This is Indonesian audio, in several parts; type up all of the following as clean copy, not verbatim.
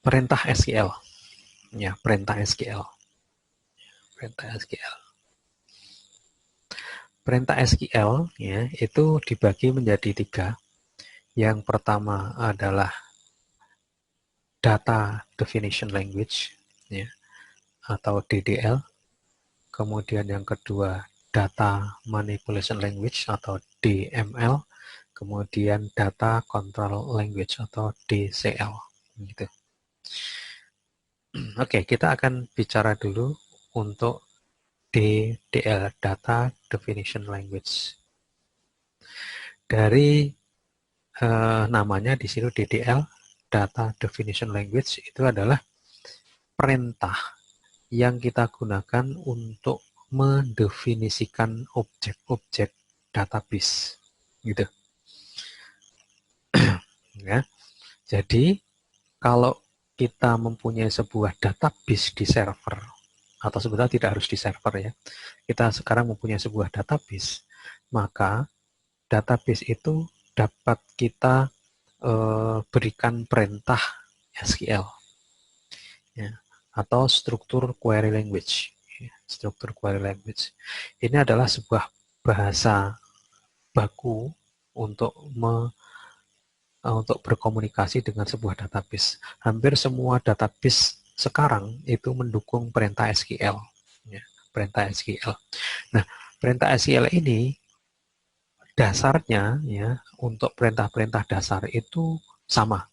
perintah SQL. Ya, perintah SQL. Perintah SQL. Perintah SQL ya, itu dibagi menjadi 3. Yang pertama adalah Data Definition Language ya, atau DDL. Kemudian yang kedua Data Manipulation Language atau DML. Kemudian Data Control Language atau DCL. Gitu. Oke, kita akan bicara dulu untuk DDL, Data Definition Language. Dari namanya di sini DDL, Data Definition Language, itu adalah perintah yang kita gunakan untuk mendefinisikan objek-objek database, gitu. Ya. Jadi kalau kita mempunyai sebuah database di server, atau sebetulnya tidak harus di server ya, kita sekarang mempunyai sebuah database, maka database itu dapat kita berikan perintah SQL ya, atau struktur query language. Struktur query language ini adalah sebuah bahasa baku untuk untuk berkomunikasi dengan sebuah database. Hampir semua database sekarang itu mendukung perintah SQL. Ya, perintah SQL. Nah, perintah SQL ini dasarnya ya, untuk perintah-perintah dasar itu sama.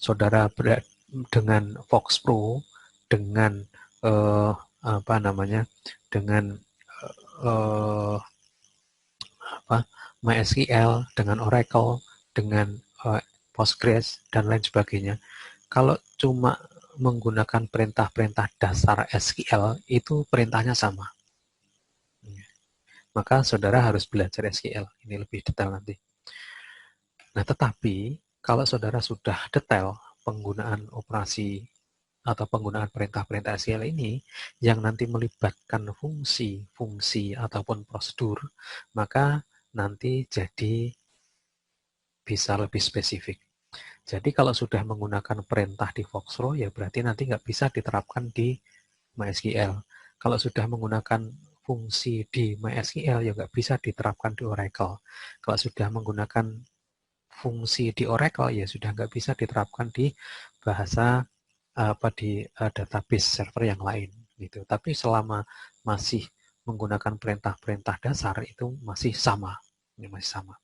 Saudara dengan Fox Pro, dengan apa namanya, dengan MySQL, dengan Oracle, dengan Postgres, dan lain sebagainya. Kalau cuma menggunakan perintah-perintah dasar SQL, itu perintahnya sama. Maka saudara harus belajar SQL. Ini lebih detail nanti. Nah, tetapi kalau saudara sudah detail penggunaan operasi atau penggunaan perintah-perintah SQL ini yang nanti melibatkan fungsi ataupun prosedur, maka nanti jadi bisa lebih spesifik. Jadi kalau sudah menggunakan perintah di Foxrow, ya berarti nanti nggak bisa diterapkan di MySQL. Kalau sudah menggunakan fungsi di MySQL, ya nggak bisa diterapkan di Oracle. Kalau sudah menggunakan fungsi di Oracle, ya sudah nggak bisa diterapkan di bahasa di database server yang lain. Gitu. Tapi selama masih menggunakan perintah-perintah dasar, itu masih sama. Ini masih sama.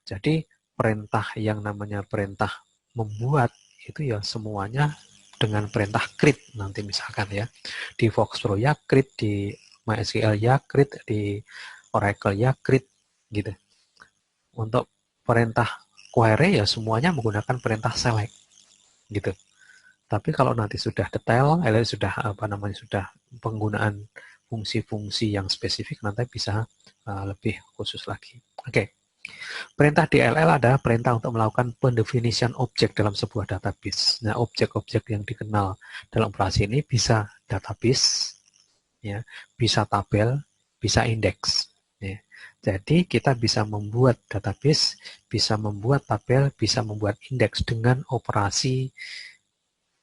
Jadi perintah yang namanya perintah membuat itu ya semuanya dengan perintah create nanti misalkan ya. Di Foxpro ya create, di MySQL ya create, di Oracle ya create gitu. Untuk perintah query ya semuanya menggunakan perintah select gitu. Tapi kalau nanti sudah detail, sudah sudah penggunaan fungsi-fungsi yang spesifik, nanti bisa lebih khusus lagi. Oke. Perintah DLL adalah perintah untuk melakukan pendefinisian objek dalam sebuah database. Nah, objek-objek yang dikenal dalam operasi ini bisa database, ya, bisa tabel, bisa indeks. Ya. Jadi kita bisa membuat database, bisa membuat tabel, bisa membuat indeks dengan operasi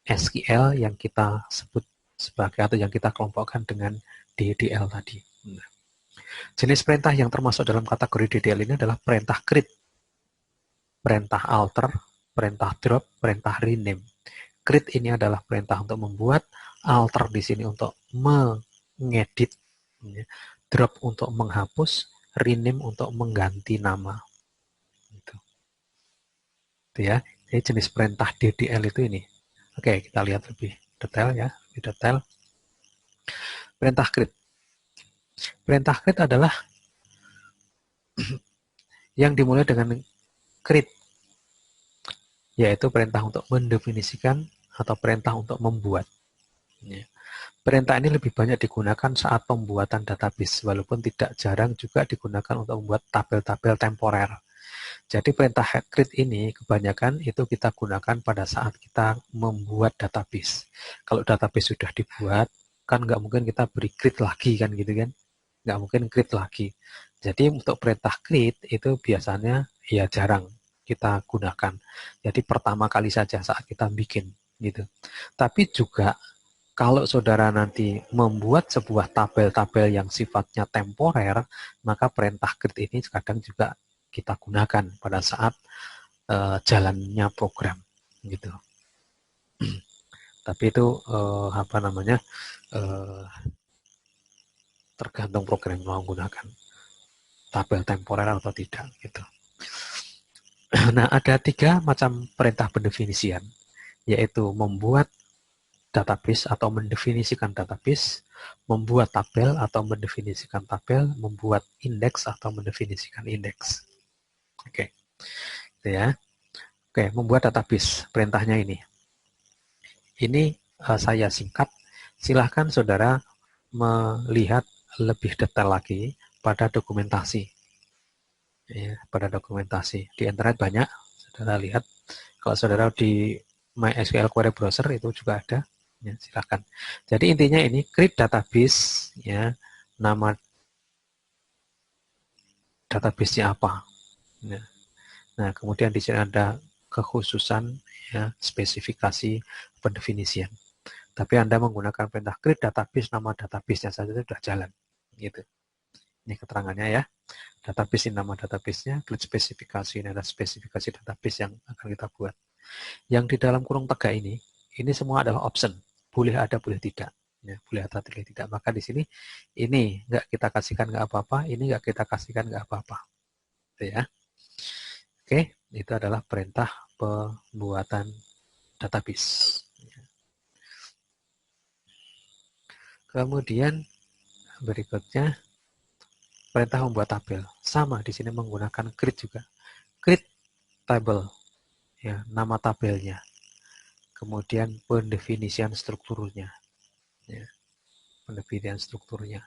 SQL yang kita sebut sebagai atau yang kita kelompokkan dengan DDL tadi. Nah, jenis perintah yang termasuk dalam kategori DDL ini adalah perintah create, perintah alter, perintah drop, perintah rename. Create ini adalah perintah untuk membuat, alter di sini untuk mengedit, drop untuk menghapus, rename untuk mengganti nama. Gitu. Itu ya. Jadi jenis perintah DDL itu ini. Oke, kita lihat lebih detail ya, lebih detail. Perintah create. Perintah create adalah yang dimulai dengan create, yaitu perintah untuk mendefinisikan atau perintah untuk membuat. Perintah ini lebih banyak digunakan saat pembuatan database, walaupun tidak jarang juga digunakan untuk membuat tabel-tabel temporer. Jadi perintah create ini kebanyakan itu kita gunakan pada saat kita membuat database. Kalau database sudah dibuat, kan nggak mungkin kita beri create lagi kan gitu kan. Nggak mungkin create lagi. Jadi untuk perintah create itu biasanya ya jarang kita gunakan. Jadi pertama kali saja saat kita bikin gitu. Tapi juga kalau saudara nanti membuat sebuah tabel-tabel yang sifatnya temporer, maka perintah grid ini kadang juga kita gunakan pada saat jalannya program gitu. Tapi itu apa namanya tergantung program mau menggunakan tabel temporer atau tidak gitu. Nah, ada 3 macam perintah pendefinisian, yaitu membuat database atau mendefinisikan database, membuat tabel atau mendefinisikan tabel, membuat indeks atau mendefinisikan indeks. Oke, itu ya. Oke, membuat database, perintahnya ini. Ini saya singkat. Silahkan saudara melihat lebih detail lagi pada dokumentasi. Ya, pada dokumentasi. Di internet banyak, saudara lihat. Kalau saudara di MySQL Query Browser itu juga ada. Ya, silakan. Jadi intinya ini create database, ya, nama database-nya apa. Ya. Nah, kemudian di sini ada kekhususan, ya, spesifikasi, pendefinisian. Tapi Anda menggunakan perintah create database, nama database-nya saja sudah jalan. Gitu. Ini keterangannya ya. Database ini nama database-nya, create spesifikasi, ini ada spesifikasi database yang akan kita buat. Yang di dalam kurung tegak ini semua adalah option. Boleh ada, boleh tidak. Ya, boleh ada, boleh tidak. Maka di sini ini nggak kita kasihkan nggak apa-apa, ini nggak kita kasihkan nggak apa-apa. Gitu ya. Oke, itu adalah perintah pembuatan database. Kemudian berikutnya perintah membuat tabel. Sama di sini menggunakan create juga. Create table, ya, nama tabelnya. Kemudian pendefinisian strukturnya. Ya, pendefinisian strukturnya.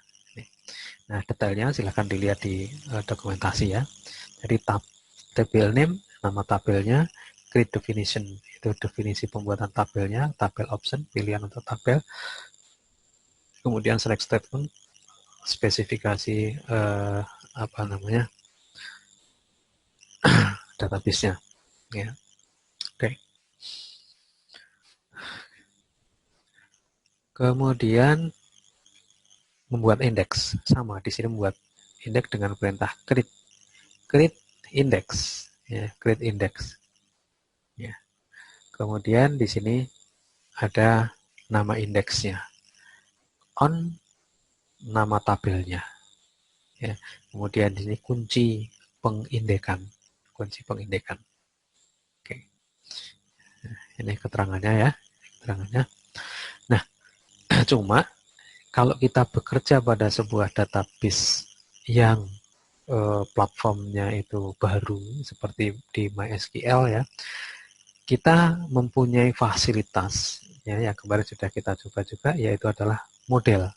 Nah, detailnya silahkan dilihat di dokumentasi ya. Jadi table name, nama tabelnya, create definition, itu definisi pembuatan tabelnya, tabel option, pilihan untuk tabel, kemudian select statement, spesifikasi apa namanya, database-nya. Ya. Oke. Kemudian membuat indeks, sama di sini membuat indeks dengan perintah create index, ya, create index. Ya. Kemudian di sini ada nama indeksnya, on nama tabelnya. Ya. Kemudian di sini kunci pengindekan, kunci pengindekan. Oke. Ini keterangannya ya, keterangannya. Nah, cuma kalau kita bekerja pada sebuah database yang platformnya itu baru seperti di MySQL ya, kita mempunyai fasilitas ya yang kemarin sudah kita coba juga, yaitu adalah model.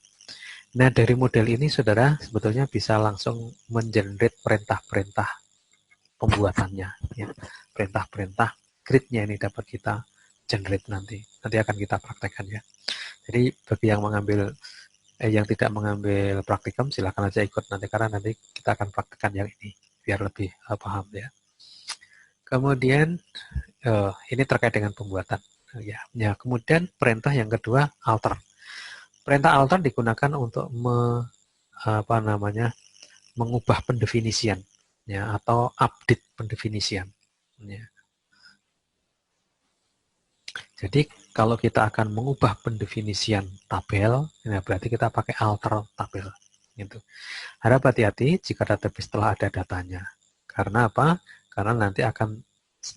Nah, dari model ini saudara sebetulnya bisa langsung mengenerate perintah-perintah pembuatannya ya. Perintah-perintah grid-nya ini dapat kita generate nanti. Nanti akan kita praktekkan ya. Jadi bagi yang mengambil yang tidak mengambil praktikum silahkan aja ikut nanti, karena nanti kita akan praktekkan yang ini biar lebih paham ya. Kemudian ini terkait dengan pembuatan ya. Ya, kemudian perintah yang kedua alter. Perintah alter digunakan untuk mengubah pendefinisian ya, atau update pendefinisian ya. Jadi kalau kita akan mengubah pendefinisian tabel, ya berarti kita pakai alter tabel gitu. Harap hati-hati jika database telah ada datanya. Karena apa? Karena nanti akan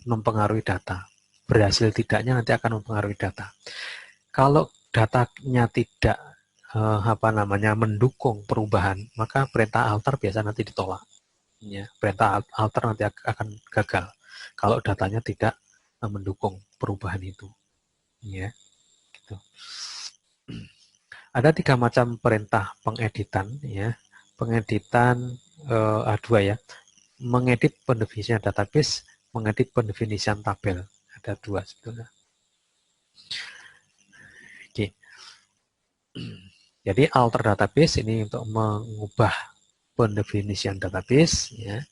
mempengaruhi data. Berhasil tidaknya nanti akan mempengaruhi data. Kalau datanya tidak mendukung perubahan, maka perintah alter biasa nanti ditolak. Ya, perintah alter nanti akan gagal kalau datanya tidak mendukung perubahan itu. Ya, gitu. Ada 3 macam perintah pengeditan ya. Pengeditan dua ya. Mengedit pendefinisian database, mengedit pendefinisian tabel. Ada 2 sebetulnya. Oke. Jadi alter database ini untuk mengubah pendefinisian database ya.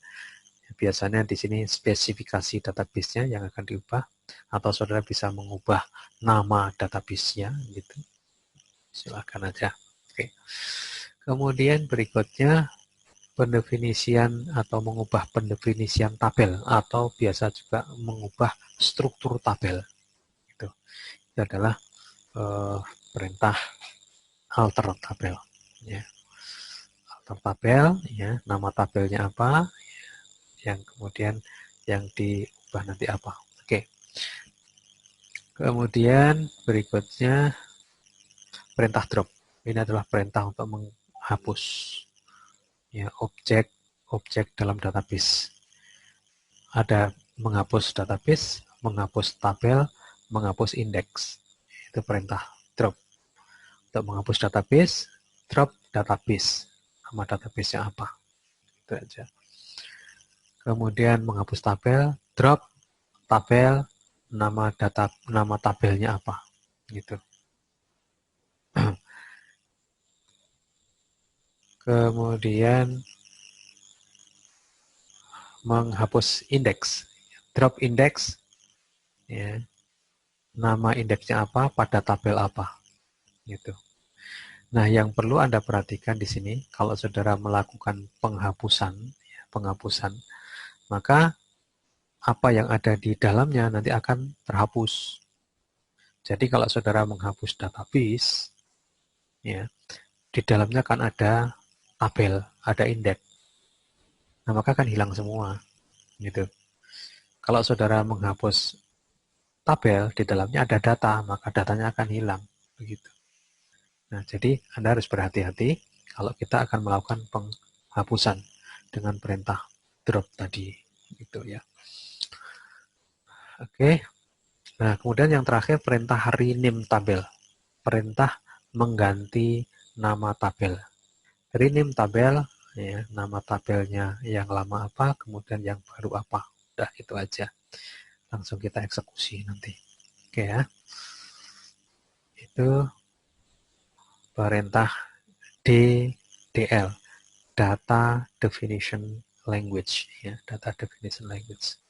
biasanya di sini spesifikasi database-nya yang akan diubah, atau saudara bisa mengubah nama database-nya gitu. Silakan aja. Oke. Kemudian berikutnya pendefinisian atau mengubah pendefinisian tabel, atau biasa juga mengubah struktur tabel. Itu adalah perintah alter tabel. Ya. Alter tabel, ya, nama tabelnya apa, yang kemudian yang diubah nanti apa. Oke. Kemudian berikutnya perintah drop. Ini adalah perintah untuk menghapus, ya, objek dalam database. Ada menghapus database, menghapus tabel, menghapus indeks. Itu perintah drop. Untuk menghapus database, drop database. Nama database-nya apa. Itu aja. Kemudian menghapus tabel, drop tabel, nama tabelnya apa. Gitu. Kemudian menghapus indeks, drop indeks, ya, nama indeksnya apa, pada tabel apa, gitu. Nah, yang perlu Anda perhatikan di sini, kalau saudara melakukan penghapusan, ya, maka apa yang ada di dalamnya nanti akan terhapus. Jadi kalau saudara menghapus database, ya, di dalamnya kan ada tabel, ada indeks. Nah, maka akan hilang semua, gitu. Kalau saudara menghapus tabel, di dalamnya ada data, maka datanya akan hilang, begitu. Nah, jadi Anda harus berhati-hati kalau kita akan melakukan penghapusan dengan perintah drop tadi, gitu ya. Oke. Nah, kemudian yang terakhir perintah rename tabel. Perintah mengganti nama tabel. Rename tabel, ya, nama tabelnya yang lama apa, kemudian yang baru apa. Udah, itu aja. Langsung kita eksekusi nanti. Oke ya. Itu perintah DDL, Data Definition Language, ya, Data Definition Language.